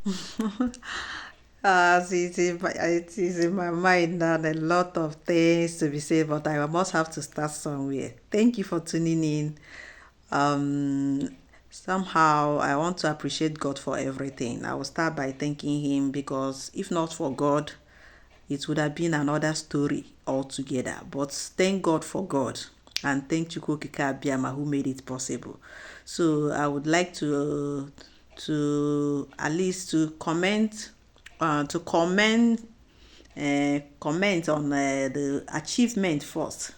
It is in my mind now, a lot of things to be said, but I must have to start somewhere. Thank you for tuning in. Somehow, I want to appreciate God for everything. I will start by thanking Him because if not for God, it would have been another story altogether. But thank God for God and thank Chukwukika Abiyama who made it possible. So I would like to at least comment on the achievement first.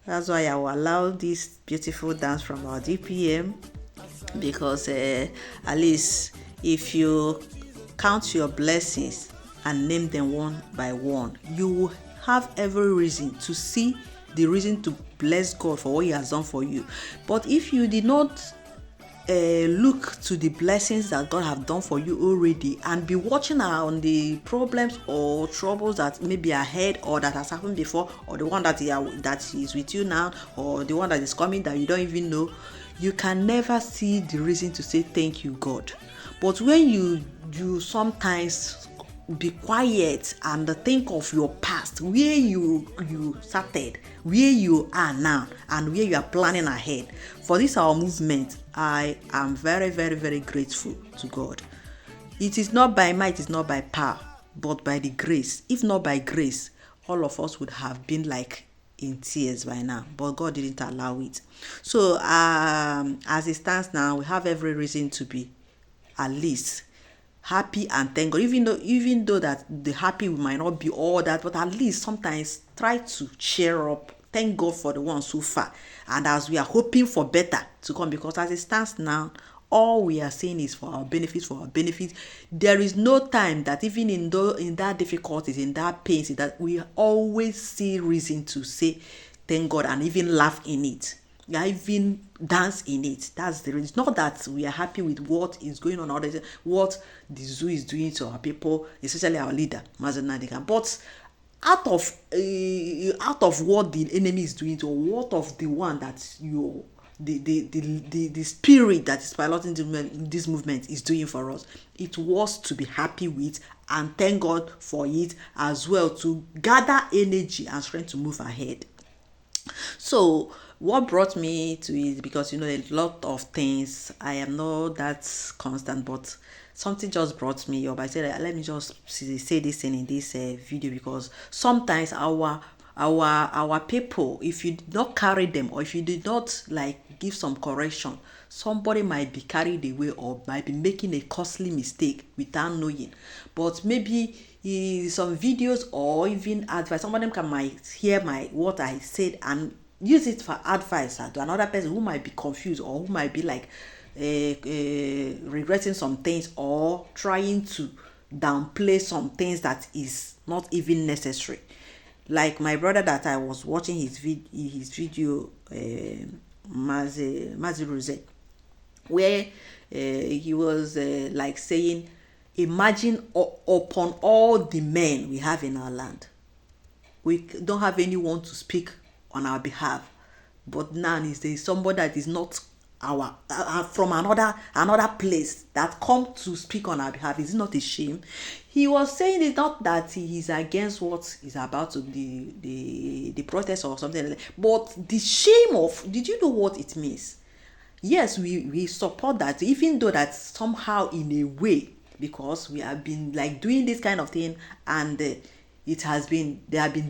That's why I will allow this beautiful dance from our DPM because at least if you count your blessings and name them one by one, you will have every reason to see the reason to bless God for what He has done for you. But if you did not look to the blessings that God have done for you already and be watching on the problems or troubles that may be ahead or that has happened before or the one that is with you now or the one that is coming that you don't even know, you can never see the reason to say thank you God. But when you sometimes be quiet and think of your past, where you started, where you are now, and where you are planning ahead. For this our movement, I am very, very, very grateful to God. It is not by might, it's not by power, but by the grace. If not by grace, all of us would have been like in tears by now, but God didn't allow it. So as it stands now, we have every reason to be at least happy and thank God. Even though that the happy we might not be all that, but at least sometimes try to cheer up. Thank God for the one so far. And as we are hoping for better to come, because as it stands now, all we are saying is for our benefit, for our benefit. There is no time that even in that difficulties, in that pains, that we always see reason to say thank God and even laugh in it. We are even dance in it. That's the reason. It's not that we are happy with what is going on, or what the zoo is doing to our people, especially our leader, Mazen Nadikan. But out of what the enemy is doing to, what of the one that you the spirit that is piloting this movement is doing for us, it was to be happy with and thank God for it, as well to gather energy and strength to move ahead. So what brought me to it, because a lot of things, I am not that constant, but something just brought me up. I said, let me just say this thing in this video, because sometimes our people, if you did not carry them, or if you did not like give some correction, somebody might be carried away or might be making a costly mistake without knowing. But maybe some videos or even advice, some of them can might hear my what I said and use it for advice to another person who might be confused, or who might be like regretting some things, or trying to downplay some things that is not even necessary. Like my brother that I was watching his video, Mazi Rose, where he was like saying, imagine upon all the men we have in our land, we don't have anyone to speak on our behalf. But now is there somebody that is not our from another place that come to speak on our behalf? Is it not a shame? He was saying it's not that he is against what is about to the protest or something like that, but the shame of, did you know what it means? Yes, we support that, even though that somehow in a way, because we have been like doing this kind of thing, and they have been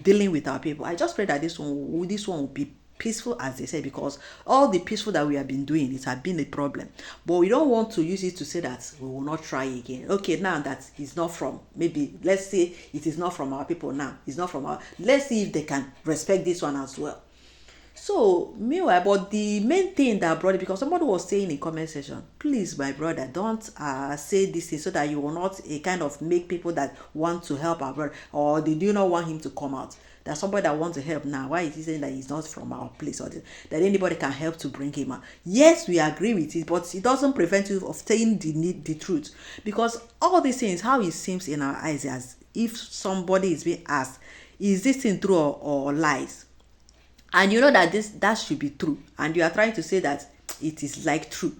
dealing with our people. I just pray that this one will be peaceful, as they say, because all the peaceful that we have been doing, it has been a problem. But we don't want to use it to say that we will not try again. Okay, now that it's not from, maybe let's say it is not from our people now, it's not from our, let's see if they can respect this one as well. So meanwhile, but the main thing that brought it, because somebody was saying in comment section, please my brother, don't say this thing, so that you will not kind of make people that want to help our brother, or they do not want him to come out. There's somebody that wants to help now. Why is he saying that he's not from our place, or that anybody can help to bring him out? Yes, we agree with it, but it doesn't prevent you of saying the truth. Because all these things, how it seems in our eyes, as if somebody is being asked, is this thing true or lies? And you know that that should be true, and you are trying to say that it is like true.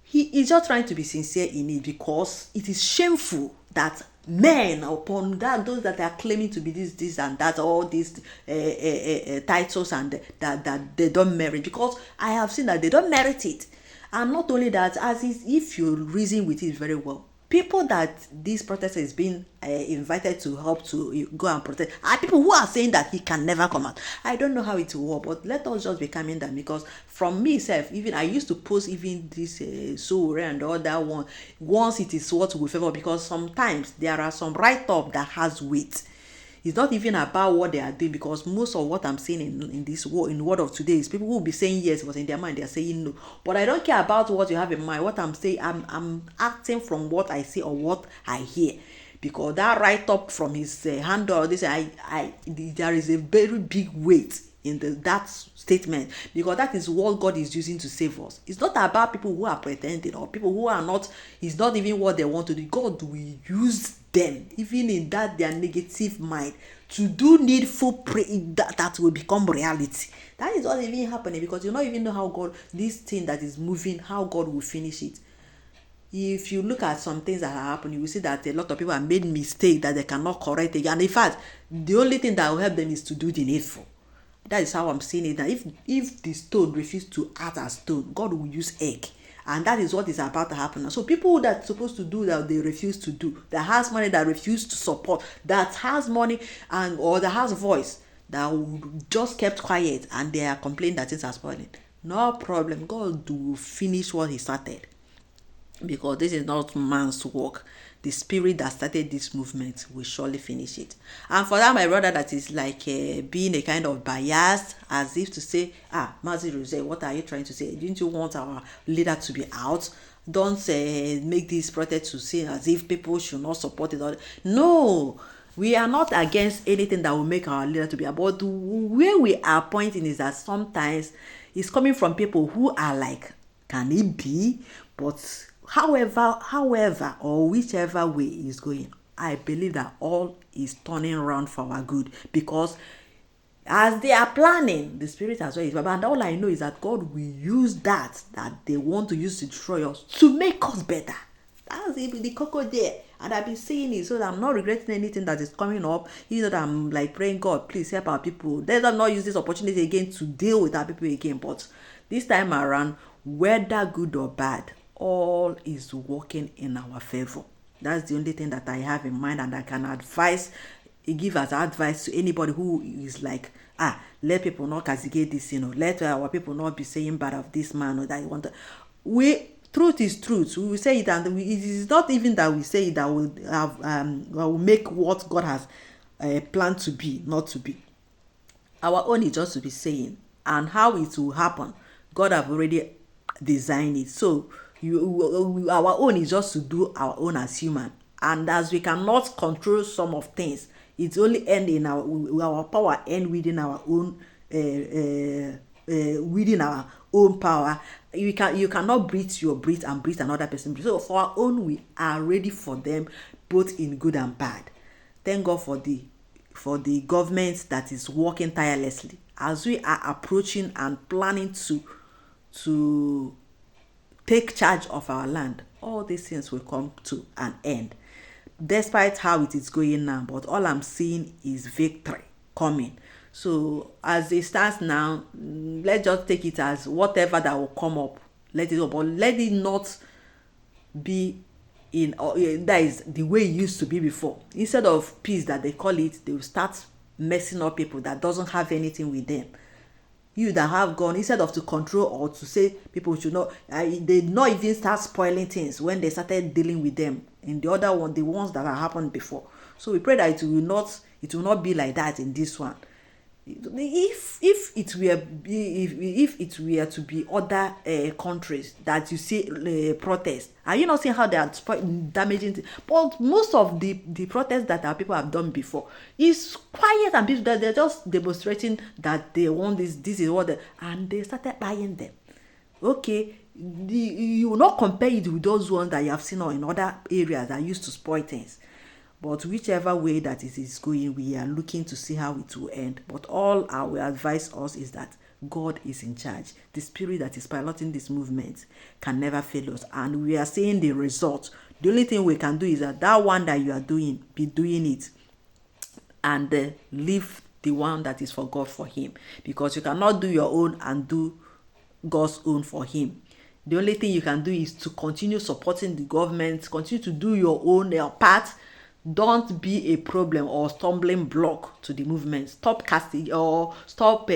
he is just trying to be sincere in it, because it is shameful that men upon that, those that are claiming to be this and that, all these titles, and that they don't merit, because I have seen that they don't merit it. And not only that, as is, if you reason with it very well, people that this protester is being invited to help to go and protest are people who are saying that he can never come out. I don't know how it will work, but let us just be calming down, because from me self, even I used to post even this Sowore and all that one, once it is what we favor, because sometimes there are some write-up that has weight. It's not even about what they are doing, because most of what I'm seeing in this world, in the world of today, is people who will be saying yes, but in their mind they are saying no. But I don't care about what you have in mind. What I'm saying, I'm acting from what I see or what I hear, because that write up from his handle, this there is a very big weight in that statement, because that is what God is using to save us. It's not about people who are pretending, or people who are not. It's not even what they want to do. God will use them, even in that their negative mind, to do needful that will become reality. That is not even happening, because you don't even know how God, this thing that is moving, how God will finish it. If you look at some things that are happening, you will see that a lot of people have made mistakes that they cannot correct again. And in fact, the only thing that will help them is to do the needful. That is how I'm seeing it. That if the stone refuses to act as stone, God will use egg. And that is what is about to happen now. So people that are supposed to do that, they refuse to do. That has money, that refuse to support. That has money and or that has voice, that just kept quiet, and they are complaining that things are spoiling. No problem. God will finish what he started, because this is not man's work. The spirit that started this movement will surely finish it. And for that, my brother, that is like being a kind of biased, as if to say, Mazi Rose, what are you trying to say? Didn't you want our leader to be out? Don't make this protest to seem as if people should not support it. No, we are not against anything that will make our leader to be out. But where we are pointing is that sometimes it's coming from people who are like, can it be? But however, or whichever way is going, I believe that all is turning around for our good, because as they are planning, the spirit as well is. And all I know is that God will use that they want to use to destroy us to make us better. That's the cocoa there. And I've been saying it, so that I'm not regretting anything that is coming up. You know that I'm like praying, God, please help our people. Let us not use this opportunity again to deal with our people again. But this time around, whether good or bad, all is working in our favor. That's the only thing that I have in mind, and I can give as advice to anybody who is like, let people not castigate this, let our people not be saying bad of this man, or that you want to. Truth is truth. We will say it, and it is not even that we say it that will have will make what God has planned to be not to be. Our own is just to be saying, and how it will happen, God have already designed it. So our own is just to do our own as human, and as we cannot control some of things, it's only end in our power end within our own within our own power. You cannot breathe your breath and breathe another person breathe. So for our own, we are ready for them, both in good and bad. Thank God for the government that is working tirelessly as we are approaching and planning to take charge of our land. All these things will come to an end, despite how it is going now. But all I'm seeing is victory coming. So as it stands now, let's just take it as whatever that will come up, let it go. But let it not be that is the way it used to be before. Instead of peace that they call it, they will start messing up people that doesn't have anything with them. You that have gone, instead of to control or to say people should not, they not even start spoiling things when they started dealing with them in the other one, the ones that have happened before. So we pray that it will not be like that in this one. If it were to be other countries that you see protest, are you not seeing how they are damaging things? But most of the protests that our people have done before is quiet, and people that they're just demonstrating that they want this is what and they started buying them. Okay, you will not compare it with those ones that you have seen in other areas that used to spoil things. But whichever way that it is going, we are looking to see how it will end. But all I will advise us is that God is in charge. The spirit that is piloting this movement can never fail us. And we are seeing the result. The only thing we can do is that one that you are doing, be doing it. And leave the one that is for God for him. Because you cannot do your own and do God's own for him. The only thing you can do is to continue supporting the government, continue to do your own part. Don't be a problem or stumbling block to the movement. Stop casting or stop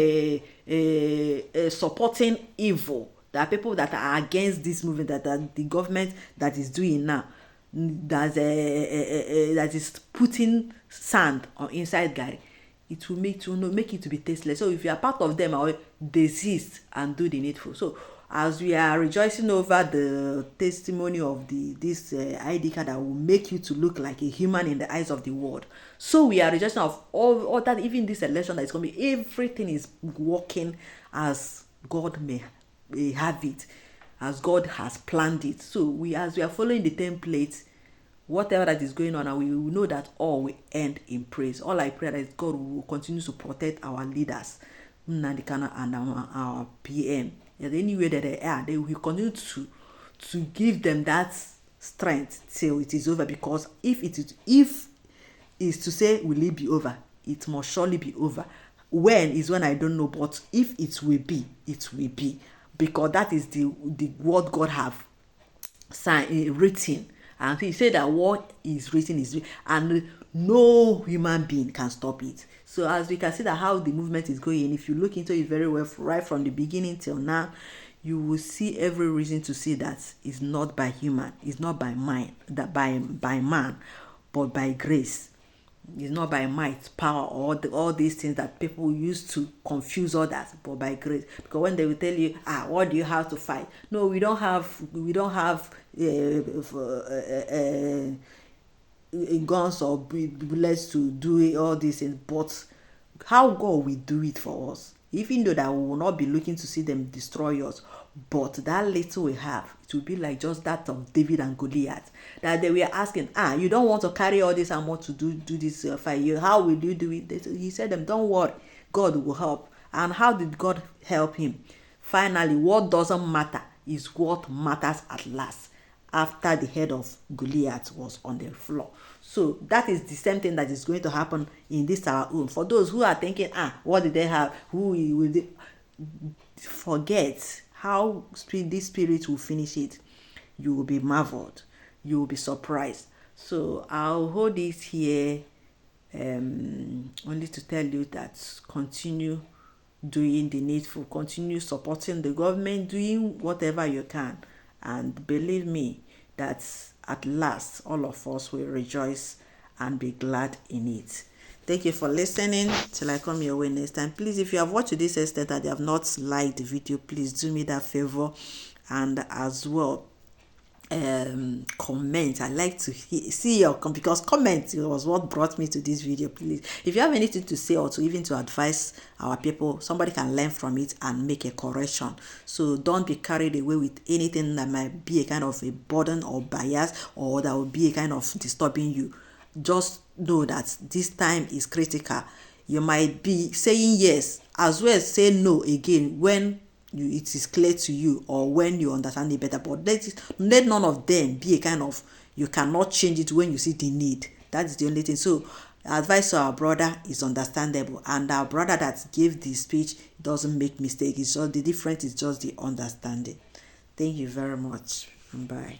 supporting evil. There are people that are against this movement, that the government that is doing now, that is putting sand on inside Gary. It will make it to be tasteless. So if you are part of them, or desist and do the needful. So as we are rejoicing over the testimony of this ID card that will make you to look like a human in the eyes of the world, so we are rejoicing of all that. Even this election that is coming, everything is working as God may have it, as God has planned it. So as we are following the template, whatever that is going on, and we will know that all will end in praise. All I pray that God will continue to protect our leaders, Nnamdi Kanu and our PM. Anywhere that they are, they will continue to give them that strength till it is over. Because if is to say will it be over, it must surely be over. When is when I don't know, but if it will be, it will be, because that is the word God have written. And he said that what is written is written, and no human being can stop it. So as we can see that how the movement is going, if you look into it very well, right from the beginning till now, you will see every reason to see that it's not by human, it's not by mind, that by man, but by grace. It's not by might, power, or all these things that people use to confuse others, but by grace. Because when they will tell you, what do you have to fight? No, we don't have guns or bullets to do all these things. But how God will do it for us, even though that we will not be looking to see them destroy us, but that little we have, it will be like just that of David and Goliath, that they were asking, you don't want to carry all this armor to do this fight. How will you do it? He said them, don't worry, God will help. And how did God help him? Finally, what doesn't matter is what matters at last, after the head of Goliath was on the floor. So that is the same thing that is going to happen in this our own. For those who are thinking, what did they have? Who will they? Forget how this spirit will finish it. You will be marveled. You will be surprised. So I'll hold this here only to tell you that continue doing the needful, continue supporting the government, doing whatever you can. And believe me, that at last all of us will rejoice and be glad in it. Thank you for listening. Till I come your way next time. Please, if you have watched this extent and you have not liked the video, please do me that favor. And as well, comment. I like to see your because comment was what brought me to this video. Please, if you have anything to say or to even to advise our people, somebody can learn from it and make a correction. So don't be carried away with anything that might be a kind of a burden or bias, or that will be a kind of disturbing you. Just know that this time is critical. You might be saying yes as well as say no again when it is clear to you, or when you understand it better. But let none of them be a kind of you cannot change it when you see the need. That is the only thing. So advice to our brother is understandable, and our brother that gave the speech doesn't make mistake. It's just the difference is just the understanding. Thank you very much, and bye.